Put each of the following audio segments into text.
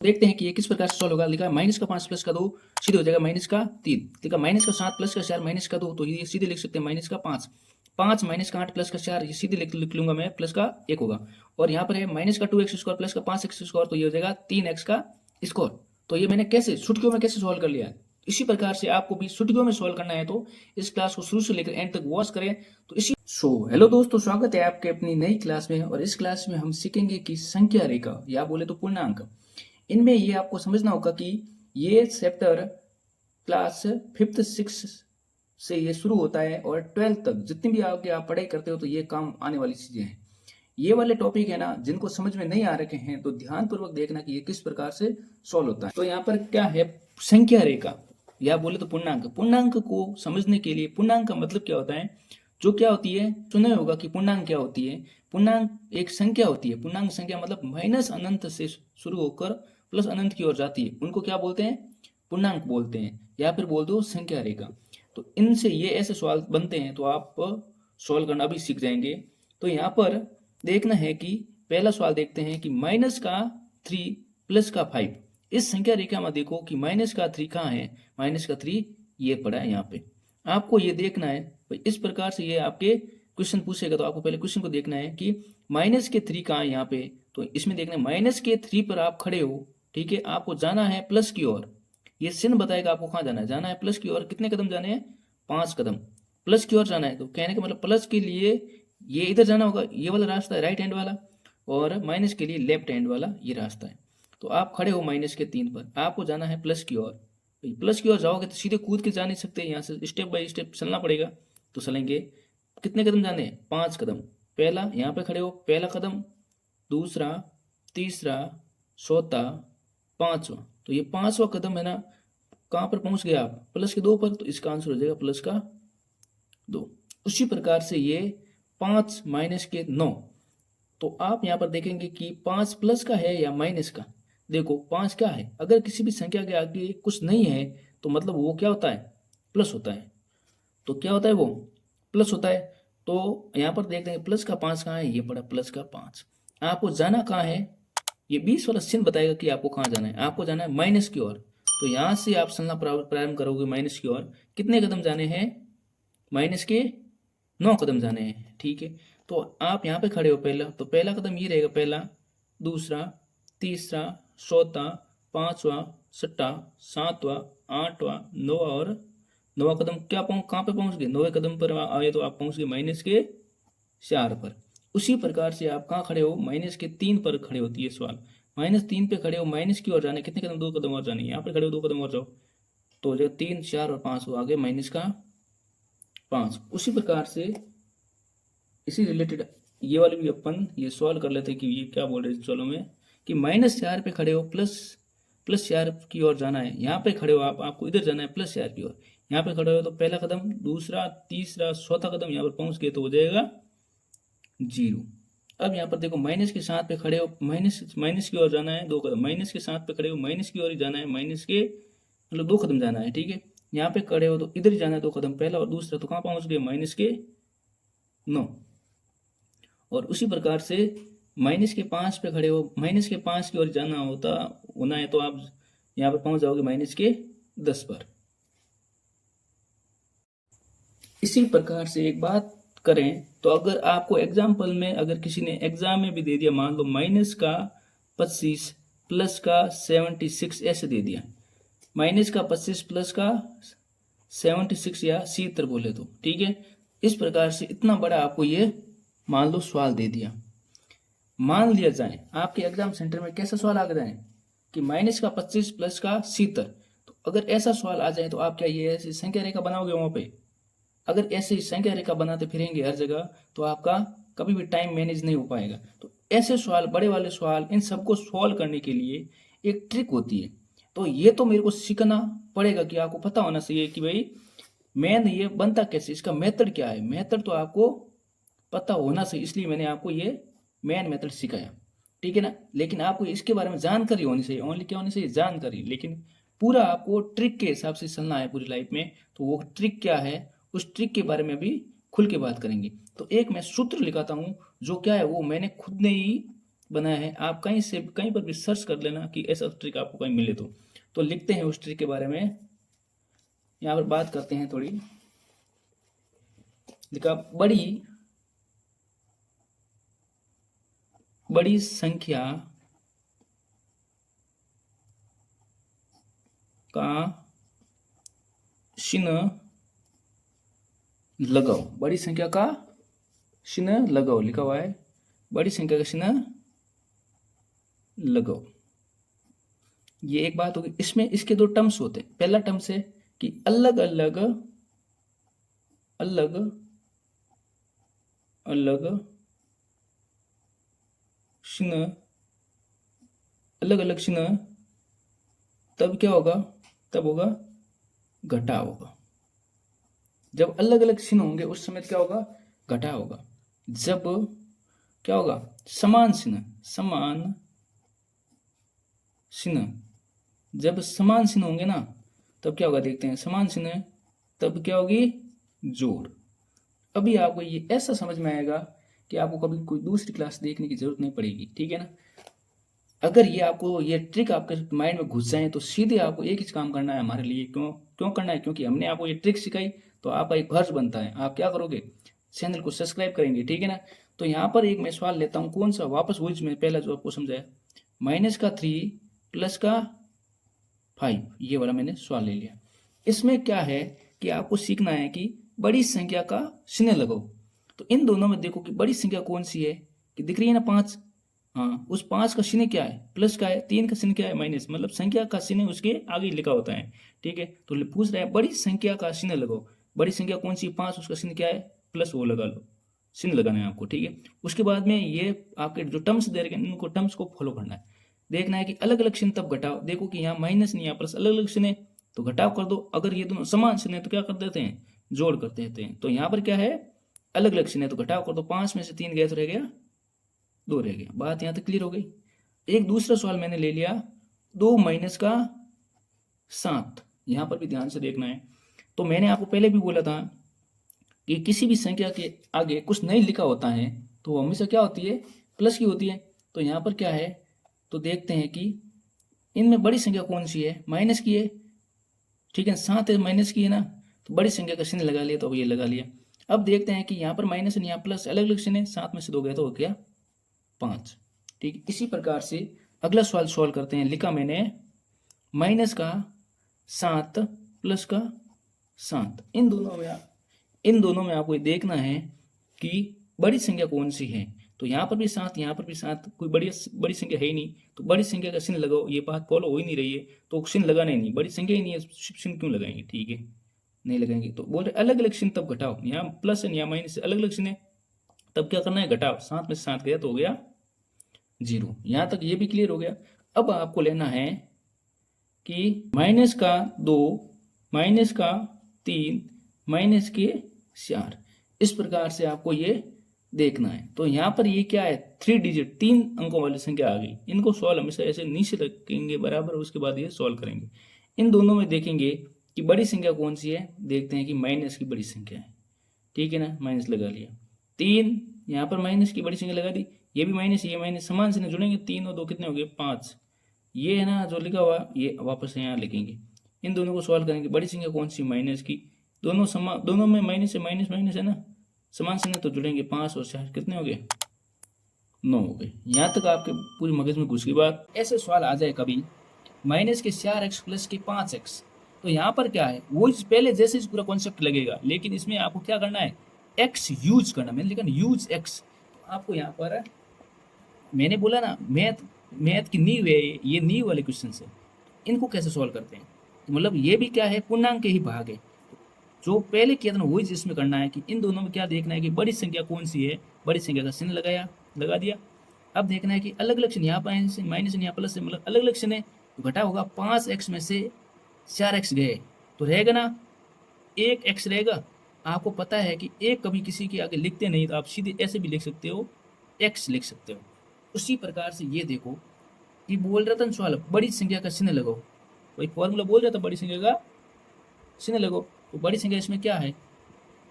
देखते हैं कि ये किस प्रकार से सॉल्व होगा। लिखा है माइनस का 5 प्लस का 2 सीधे हो जाएगा माइनस का 3। लिखा माइनस का 7 प्लस का 4 माइनस का 2, तो ये सीधे लिख सकते हैं माइनस का 5। 5 माइनस का 8 प्लस का 4, ये सीधे लिख लूंगा मैं, प्लस का 1 होगा। और यहाँ पर है माइनस का 2x स्क्वायर प्लस का 5x स्क्वायर, तो ये हो जाएगा 3x का स्क्वायर। तो ये मैंने कैसे सुटकियों में कैसे सॉल्व कर लिया है। इसी प्रकार से आपको भी सुटकियों में सॉल्व करना है, तो इस क्लास को शुरू से लेकर एंड तक वॉच करें। तो इसी हेलो दोस्तों, स्वागत है आपके अपनी नई क्लास में। और इस क्लास में हम सीखेंगे कि संख्या रेखा या बोले तो पूर्णांक, इनमें ये आपको समझना होगा कि ये चैप्टर क्लास 5th 6th से ये शुरू होता है और 12th तक जितनी भी आगे आप पढ़ाई करते हो तो ये काम आने वाली चीजें हैं। ये वाले टॉपिक है ना, जिनको समझ में नहीं आ रखे हैं तो ध्यानपूर्वक देखना कि ये किस प्रकार से सॉल्व होता है। तो यहाँ पर क्या है, संख्या रेखा या बोले तो पूर्णांक। पूर्णांक को समझने के लिए, पूर्णांक का मतलब क्या होता है, जो क्या होती है, सुना होगा कि पूर्णांक क्या होती है। पूर्णांक एक संख्या होती है। पूर्णांक संख्या मतलब माइनस अनंत से शुरू होकर प्लस अनंत की ओर जाती है, उनको क्या बोलते हैं, पूर्णांक बोलते हैं, या फिर बोल दो संख्या रेखा। तो इनसे ये ऐसे सवाल बनते हैं, तो आप सॉल्व करना भी सीख जाएंगे। तो यहाँ पर देखना है कि पहला सवाल देखते हैं कि माइनस का 3 प्लस का 5। इस संख्या रेखा में देखो कि माइनस का 3 कहाँ है, माइनस का 3 ये पड़ा है यहाँ पे। आपको ये देखना है इस प्रकार से, ये आपके क्वेश्चन पूछेगा तो आपको पहले क्वेश्चन को देखना है कि माइनस के 3 कहाँ है यहाँ पे। तो इसमें देखना है माइनस के 3 पर आप खड़े हो, ठीक है, आपको जाना है प्लस की ओर। ये चिन्ह बताएगा आपको कहाँ जाना है, जाना है प्लस की ओर। कितने कदम जाने हैं, 5 कदम प्लस की ओर जाना है। तो कहने का मतलब प्लस के लिए ये इधर जाना होगा, ये वाला रास्ता है राइट हैंड वाला, और माइनस के लिए लेफ्ट हैंड वाला ये रास्ता है। तो आप खड़े हो माइनस के 3 पर, आपको जाना है प्लस की ओर। प्लस की ओर जाओगे तो सीधे कूद के जा नहीं सकते, यहाँ से स्टेप बाय स्टेप चलना पड़ेगा। तो चलेंगे, कितने कदम जाने हैं, 5 कदम। पहला यहाँ पे खड़े हो, पहला कदम, दूसरा, तीसरा, चौथा, पांचवा। तो ये 5वां कदम है ना, कहाँ पर पहुंच गए आप, प्लस के 2 पर। तो इसका आंसर हो जाएगा प्लस का 2। उसी प्रकार से ये 5 माइनस के 9। तो आप यहाँ पर देखेंगे कि 5 प्लस का है या माइनस का। देखो 5 क्या है, अगर किसी भी संख्या के आगे कुछ नहीं है तो मतलब वो क्या होता है, प्लस होता है। तो क्या होता है, वो प्लस होता है। तो यहाँ पर देखते हैं प्लस का 5 कहाँ है, ये पड़ा प्लस का 5। आपको जाना कहाँ है, ये 20 वाला चिन्ह बताएगा कि आपको कहाँ जाना है। आपको जाना है माइनस की ओर। तो यहाँ से आप चलना प्रारंभ करोगे माइनस की ओर। कितने कदम जाने हैं, माइनस के 9 कदम जाने हैं, ठीक है। तो आप यहाँ पे खड़े हो पहला, तो पहला कदम ये रहेगा, पहला, दूसरा, तीसरा, चौथा, पांचवा, छठा, सातवां, आठवां, 9वां, और 9वां कदम क्या कहाँ पे पहुंच गए, 9वें कदम पर आए तो आप पहुंच गए माइनस के 4 पर। उसी प्रकार से आप कहाँ खड़े हो, माइनस के 3 पर खड़े होती है सवाल। माइनस 3 पे खड़े हो, माइनस की ओर जाने, कितने कदम, 2 कदम और जाने, यहाँ पे खड़े हो 2 कदम और जाओ। तो जो 3, 4 और 5 हो आगे माइनस का 5। उसी प्रकार से इसी रिलेटेड ये वाले भी अपन ये सॉल्व कर लेते हैं कि ये क्या बोल रहे हैं। चलो में कि -4 पे खड़े हो, प्लस 4 की ओर जाना है। यहाँ पे खड़े हो आप, आपको इधर जाना है प्लस 4 की ओर। यहाँ पे खड़े हो तो पहला कदम, दूसरा, तीसरा, चौथा कदम यहाँ पर पहुंच गए तो हो जाएगा 0। अब यहाँ पर देखो माइनस के 7 पे खड़े हो, माइनस की ओर जाना है 2 कदम। माइनस के 7 पे खड़े हो, माइनस की ओर ही जाना है, माइनस के मतलब 2 कदम जाना है, ठीक है। यहाँ पे खड़े हो तो इधर ही जाना है 2 कदम, पहला और दूसरा। तो कहाँ पहुंच गए, माइनस के 9। और उसी प्रकार से माइनस के 5 पे खड़े हो, माइनस के 5 की ओर जाना होना है तो आप यहाँ पर पहुंच जाओगे माइनस के 10 पर। इसी प्रकार से एक बात करें तो अगर आपको एग्जाम्पल में, अगर किसी ने एग्जाम में भी दे दिया, मान लो माइनस का 25 प्लस का 76 ऐसे दे दिया, माइनस का 25 प्लस का 76 या 76 बोले तो, ठीक है। इस प्रकार से इतना बड़ा आपको ये मान लो सवाल दे दिया। मान लिया जाए आपके एग्जाम सेंटर में कैसा सवाल आ जाए कि माइनस का 25 प्लस का 76। तो अगर ऐसा सवाल आ जाए तो आप क्या ये ऐसी संख्या रेखा बनाओगे वहां पे। अगर ऐसे ही संख्या रेखा बनाते फिरेंगे हर जगह तो आपका कभी भी टाइम मैनेज नहीं हो पाएगा। तो ऐसे सवाल, बड़े वाले सवाल, इन सबको सॉल्व करने के लिए एक ट्रिक होती है। तो ये तो मेरे को सीखना पड़ेगा कि आपको पता होना चाहिए कि भाई मेन ये बनता कैसे, इसका मेथड क्या है। मेथड तो आपको पता होना चाहिए, इसलिए मैंने आपको ये मेन मेथड सिखाया, ठीक है ना। लेकिन आपको इसके बारे में जानकारी होनी चाहिए, ओनली क्या होनी चाहिए, जानकारी। लेकिन पूरा आपको ट्रिक के हिसाब से चलना है पूरी लाइफ में। तो वो ट्रिक क्या है, उस ट्रिक के बारे में अभी खुल के बात करेंगे। तो एक मैं सूत्र लिखाता हूँ, जो क्या है वो मैंने खुद ने ही बनाया है, आप कहीं पर भी सर्च कर लेना कि ऐसा ट्रिक आपको कहीं मिले तो लिखते हैं उस ट्रिक के बारे में। यहाँ पर बात करते हैं थोड़ी। लिखा बड़ी संख्या का चिन्ह लगाओ, बड़ी संख्या का चिन्ह लगाओ, लिखा हुआ है बड़ी संख्या का चिन्ह लगाओ। ये एक बात होगी। इसमें इसके दो टर्म्स होते हैं। पहला टर्म्स है कि अलग अलग चिन्ह, अलग अलग चिन्ह, तब क्या होगा, तब होगा घटाव होगा। जब अलग अलग चिन्ह होंगे उस समय क्या होगा, घटाव होगा। जब क्या होगा, समान चिन्ह, जब समान चिन्ह होंगे ना तब क्या होगा, देखते हैं। समान चिन्ह तब क्या होगी, जोड़। अभी आपको ये ऐसा समझ में आएगा कि आपको कभी कोई दूसरी क्लास देखने की जरूरत नहीं पड़ेगी, ठीक है ना। अगर ये आपको ये ट्रिक आपके माइंड में घुस जाए तो सीधे आपको एक ही काम करना है हमारे लिए। क्यों करना है, क्योंकि हमने आपको ये ट्रिक सिखाई तो आपका एक फर्ज बनता है, आप क्या करोगे, चैनल को सब्सक्राइब करेंगे, ठीक है ना। तो यहाँ पर एक मैं सवाल लेता हूँ, कौन सा, वापस वही मैं पहला जो आपको समझाया, -3 + 5, ये वाला मैंने सवाल ले लिया। इसमें क्या है कि आपको सीखना है कि बड़ी संख्या का चिन्ह लगाओ। तो इन दोनों में देखो कि बड़ी संख्या कौन सी है, कि दिख रही है ना 5, हाँ, उस 5 का चिन्ह क्या है, प्लस का है, 3 का चिन्ह क्या है, माइनस, मतलब संख्या का चिन्ह उसके आगे लिखा होता है, ठीक है। तो पूछ रहा है बड़ी संख्या का चिन्ह लगाओ, बड़ी संख्या कौन सी, 5, उसका चिन्ह क्या है, प्लस, वो लगा लो, चिन्ह लगाना है आपको, ठीक है। उसके बाद में ये आपके जो टर्म्स दे रहे हैं इनको टर्म्स को फॉलो करना है। देखना है कि अलग अलग चिन्ह तब घटाओ, देखो कि यहाँ माइनस नहीं, यहाँ प्लस, अलग अलग चिन्ह तो घटाव कर दो। अगर ये दोनों समान चिन्ह है तो क्या कर देते हैं, जोड़ कर देते हैं। तो यहाँ पर क्या है, अलग अलग चिन्ह है तो घटाव कर दो। 5 में से 3 गए तो रह गया 2 रह गया। बात यहाँ तक क्लियर हो गई। एक दूसरा सवाल मैंने ले लिया, 2 - 7, यहाँ पर भी ध्यान से देखना है। तो मैंने आपको पहले भी बोला था कि किसी भी संख्या के आगे कुछ नहीं लिखा होता है तो वो हमेशा क्या होती है, प्लस की होती है। तो यहाँ पर क्या है, तो देखते हैं कि इनमें बड़ी संख्या कौन सी है, माइनस की है, ठीक है। 7 है, माइनस की है ना, तो बड़ी संख्या का चिन्ह लगा लिया, तो अब ये लगा लिया। अब देखते हैं कि यहाँ पर माइनस और यहाँ प्लस, अलग अलग चिन्ह है, 7 में से 2 गया तो हो गया 5, ठीक है। इसी प्रकार से अगला सवाल सॉल्व करते हैं। लिखा मैंने -7 + 7, इन दोनों में आपको देखना है कि बड़ी संख्या कौन सी है। तो यहाँ पर भी 7, यहाँ पर भी 7, कोई बड़ी संख्या है ही नहीं, तो बड़ी संख्या का चिन्ह लगाओ। ये बात फॉलो हो ही नहीं रही है तो चिन्ह लगाना ही नहीं, बड़ी संख्या ही नहीं है, चिन्ह क्यों लगाएंगे, ठीक है, नहीं लगाएंगे। तो बोल रहे अलग अलग चिन्ह तब घटाओ, यहाँ प्लस है यहाँ माइनस, अलग अलग चिन्ह है तब क्या करना है, घटाओ। 7 में से 7 गया तो हो गया 0। यहाँ तक ये भी क्लियर हो गया। अब आपको लेना है कि -2, -3, -4, इस प्रकार से आपको ये देखना है। तो यहाँ पर ये क्या है, 3 डिजिट 3 अंकों वाली संख्या आ गई। इनको सॉल्व हमेशा ऐसे नीचे रखेंगे बराबर, उसके बाद ये सॉल्व करेंगे। इन दोनों में देखेंगे कि बड़ी संख्या कौन सी है, देखते हैं कि माइनस की बड़ी संख्या है, ठीक है ना, माइनस लगा लिया। 3, यहाँ पर माइनस की बड़ी संख्या लगा दी, ये भी माइनस, ये माइनस, समान से जुड़ेंगे, 3 और 2 कितने हो गए, 5। ये है ना जो लिखा हुआ, ये वापस यहाँ लिखेंगे। इन दोनों को सॉल्व करेंगे, बड़ी संख्या कौन सी, माइनस की, दोनों में माइनस है, माइनस माइनस है ना, समान चिन्ह तो जुड़ेंगे, 5 और 4 कितने हो गए, 9 हो गए। यहाँ तक आपके पूरी मगज में घुस गई बात। ऐसे सवाल आ जाए कभी -4x + 5x, तो यहाँ पर क्या है, वो पहले जैसे इस पूरा कॉन्सेप्ट लगेगा, लेकिन इसमें आपको क्या करना है, x यूज करना। मैंने लिखा यूज x, तो आपको यहाँ पर मैंने बोला ना मैथ की नींव है, ये नींव वाले क्वेश्चन है। इनको कैसे सॉल्व करते हैं, तो मतलब ये भी क्या है, पूर्णांक के ही भाग है। जो पहले किया था ना वही जिसमें करना है कि इन दोनों में क्या देखना है कि बड़ी संख्या कौन सी है, बड़ी संख्या का चिन्ह लगा दिया। अब देखना है कि अलग अलग चिन्ह, यहाँ पर माइनस यहाँ प्लस से, मतलब अलग अलग चिन्ह है तो घटा होगा। 5x में से 4x गए तो रहेगा ना 1x रहेगा। आपको पता है कि एक कभी किसी के आगे लिखते नहीं, तो आप सीधे ऐसे भी लिख सकते हो, x लिख सकते हो। उसी प्रकार से ये देखो कि बोल रहा था सवाल, बड़ी संख्या का चिन्ह लगाओ, वही फॉर्मूला बोल रहा था, बड़ी संख्या का चिन्ह लगाओ। तो बड़ी संख्या इसमें क्या है,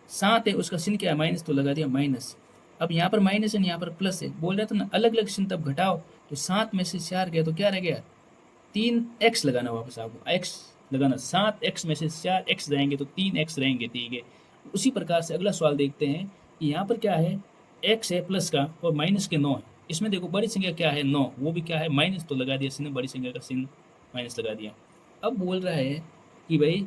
7 है, उसका चिन्ह क्या है, माइनस, तो लगा दिया माइनस। अब यहाँ पर माइनस है, यहाँ पर प्लस है, बोल रहा था ना अलग अलग चिन्ह तब घटाओ, तो 7 में से 4 गया तो क्या रह गया, 3x लगाना, वापस आपको x लगाना, 7x में से 4x जाएंगे तो 3x रहेंगे, ठीक है। उसी प्रकार से अगला सवाल देखते हैं कि यहाँ पर क्या है, x है प्लस का और माइनस के 9 है। इसमें देखो बड़ी संख्या क्या है 9, वो भी क्या है माइनस, तो लगा दिया चिन्ह, बड़ी संख्या का चिन्ह माइनस लगा दिया। अब बोल रहा है कि भाई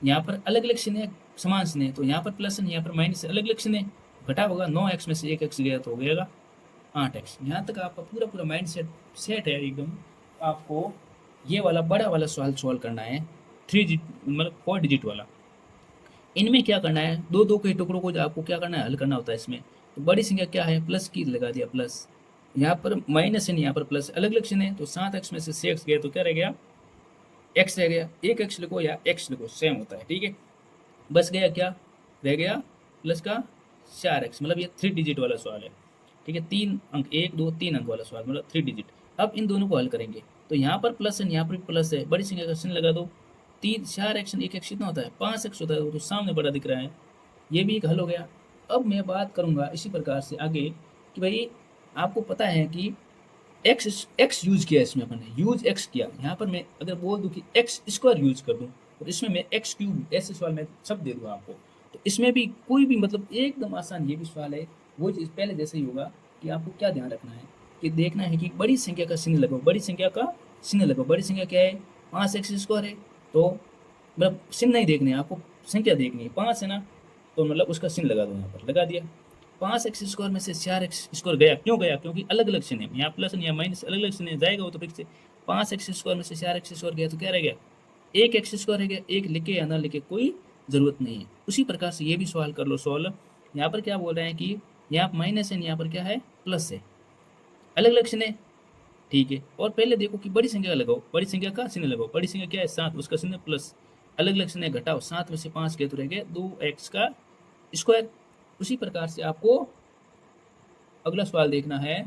यहाँ पर अलग अलग चिन्ह है, समान चिन्ह है, तो यहाँ पर प्लस है, यहाँ पर माइनस है, अलग अलग चिन्ह है, घटा होगा, 9x में से 1x गया तो हो गया 8x। यहाँ तक आपका पूरा पूरा माइंड सेट है एकदम। आपको ये वाला बड़ा वाला सवाल सॉल्व करना है, 3 मतलब 4 डिजिट वाला। इनमें क्या करना है, दो दो के टुकड़ों को आपको क्या करना है, हल करना होता है इसमें। तो बड़ी संख्या क्या है, प्लस की लगा दिया प्लस, यहाँ पर माइनस है, यहाँ पर प्लस, अलग अलग चिन्ह है, तो 7x में से 6x गया तो क्या रह गया, x रह गया। एक x लिखो या x लिखो, सेम होता है, ठीक है। बस गया क्या, रह गया प्लस का 4x, मतलब ये 3 डिजिट वाला सवाल है, ठीक है। 3 अंक, 1 2 3 अंक वाला सवाल, मतलब 3 डिजिट। अब इन दोनों को हल करेंगे, तो यहाँ पर प्लस है, यहाँ पर प्लस है, बड़ी संख्या का चिन्ह लगा दो, 3 4 एक्शन 1 एक्स कितना होता है, 5x होता है, वो तो सामने बड़ा दिख रहा है, ये भी एक हल हो गया। अब मैं बात करूंगा इसी प्रकार से आगे कि भाई आपको पता है कि एक्स यूज किया, इसमें अपन ने यूज एक्स किया, यहाँ पर मैं अगर बोल दूं कि एक्स स्क्वायर यूज कर दूं, और इसमें मैं एक्स क्यूब, ऐसे सवाल मैं सब दे दूंगा आपको, तो इसमें भी कोई भी मतलब एकदम आसान ये भी सवाल है, वो चीज़ पहले जैसे ही होगा कि आपको क्या ध्यान रखना है कि देखना है कि बड़ी संख्या का चिन्ह लगाओ, बड़ी संख्या का चिन्ह लगाओ। बड़ी संख्या क्या है, 5x² है, तो मतलब चिन्ह नहीं देखने हैं आपको, संख्या देखनी है, 5 है ना, तो मतलब उसका चिन्ह लगा दो, यहाँ पर लगा दिया। 5x² में से 4x² गया, क्यों गया, क्योंकि अलग अलग चिन्ह है, यहाँ प्लस या माइनस अलग अलग चिन्ह जाएगा वो तो फिर से। 5x² में से 4x² गया तो क्या रह गया, 1x² रह गया, एक लिखे या ना लिखे कोई जरूरत नहीं है। उसी प्रकार से ये भी सवाल कर लो सॉल्व। यहाँ पर क्या बोल रहे हैं कि यहाँ माइनस है, यहाँ पर क्या है प्लस है, अलग अलग चिन्ह है, ठीक है। और पहले देखो कि बड़ी संख्या लगाओ, बड़ी संख्या का चिन्ह लगाओ, बड़ी संख्या क्या है 7, उसका चिन्ह प्लस, अलग अलग चिन्ह घटाओ, 7 में से 5 गए तो रह गए 2x²। उसी प्रकार से आपको अगला सवाल देखना है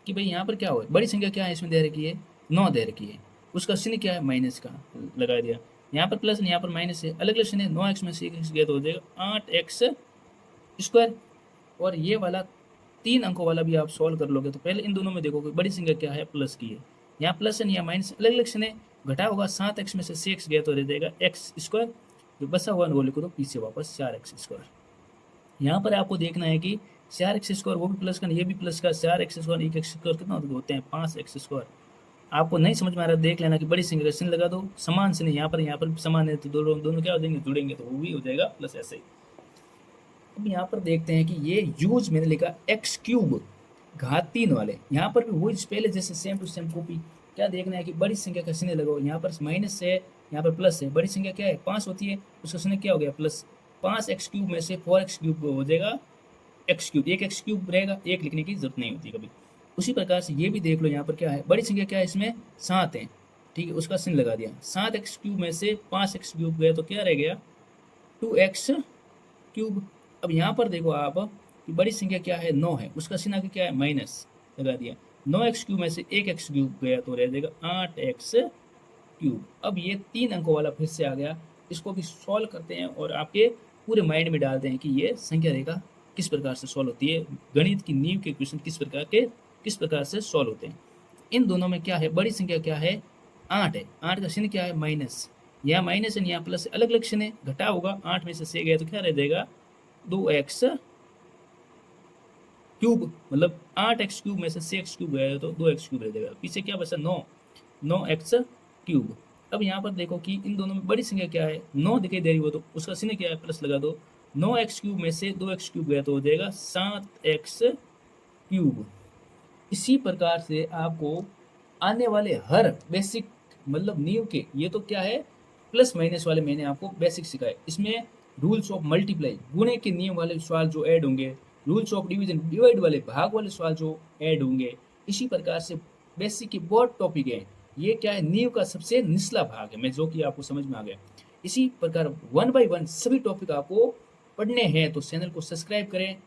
कि भाई यहाँ पर क्या हो, बड़ी संख्या क्या है इसमें दे रखी है, 9 दे रखी है, उसका चिन्ह क्या है माइनस का, लगा दिया। यहाँ पर प्लस, यहाँ पर माइनस है, अलग अलग चिन्ह है, 9x में से 1x गया तो हो जाएगा 8x²। और ये वाला 3 अंकों वाला भी आप सॉल्व कर लोगे, तो पहले इन दोनों में देखो कि बड़ी संख्या क्या है, प्लस की है, यहाँ प्लस है, यहाँ माइनस, अलग अलग चिन्ह है, घटा होगा, 7x में से 6x गया तो रह जाएगा x², जो बचा हुआ वो लिखो तो पीछे वापस 4x²। यहाँ पर आपको देखना है कि 4x² वो भी प्लस का, ये भी प्लस का, 4x² 1x² कितना होते हैं 5x²। आपको नहीं समझ में आ रहा, देख लेना कि बड़ी संख्या का चिन्ह लगा दो, समान चिन्ह यहाँ पर समान है, तो दोनों दोनों क्या हो जाएंगे, जुड़ेंगे, तो वो भी हो जाएगा प्लस, ऐसे ही। अब यहाँ पर देखते हैं कि ये यूज मैंने लिखा x³ घात 3 वाले, यहाँ पर भी वही पहले जैसे सेम टू सेम कॉपी। क्या देखना है कि बड़ी संख्या का चिन्ह लगाओ, यहाँ पर माइनस है, यहाँ पर प्लस है, बड़ी संख्या क्या है 5 होती है, उसका चिन्ह क्या हो गया प्लस, 5x³ में से 4x³ हो जाएगा x³, एक x³ रहेगा, एक लिखने की जरूरत नहीं होती कभी। उसी प्रकार से ये भी देख लो, यहाँ पर क्या है, बड़ी संख्या क्या है इसमें 7 है, ठीक है, उसका चिन्ह लगा दिया, 7x³ में से 5x³ गया तो क्या रह गया 2x³। अब यहाँ पर देखो आप कि बड़ी संख्या क्या है 9 है, उसका चिन्ह आगे क्या है माइनस, लगा दिया, 9x³ में से 1x³ गया तो रह जाएगा 8x³। अब ये 3 अंकों वाला फिर से आ गया, इसको भी सॉल्व करते हैं और आपके पूरे माइंड में डालते हैं कि ये संख्या रेखा किस प्रकार से सॉल्व होती है, गणित की नींव के क्वेश्चन किस प्रकार से सॉल्व होते हैं। इन दोनों में क्या है, बड़ी संख्या क्या है 8 है, 8 का चिन्ह क्या है माइनस, यहाँ माइनस है, यहाँ प्लस, अलग अलग चिन्ह घटा होगा, 8 में से 6 गया तो क्या रह जाएगा 2x³, मतलब 8x³ में से 6x³ गया तो 2x³ रह जाएगा, पीछे क्या बचा 9x³। अब यहाँ पर देखो कि इन दोनों में बड़ी संख्या क्या है 9 दिखाई दे रही हो, तो उसका चिन्ह क्या है प्लस लगा दो, 9x³ में से 2x³ गया तो हो जाएगा 7x³। इसी प्रकार से आपको आने वाले हर बेसिक मतलब नींव के, ये तो क्या है प्लस माइनस वाले मैंने आपको बेसिक सिखाए, इसमें रूल्स ऑफ मल्टीप्लाई गुणे के नियम वाले सवाल जो ऐड होंगे, रूल्स ऑफ डिवीजन डिवाइड वाले भाग वाले सवाल जो ऐड होंगे, इसी प्रकार से बेसिक के बहुत टॉपिक है, ये क्या है नींव का सबसे निचला भाग है, मैं जो कि आपको समझ में आ गया। इसी प्रकार 1 by 1 सभी टॉपिक आपको पढ़ने हैं, तो चैनल को सब्सक्राइब करें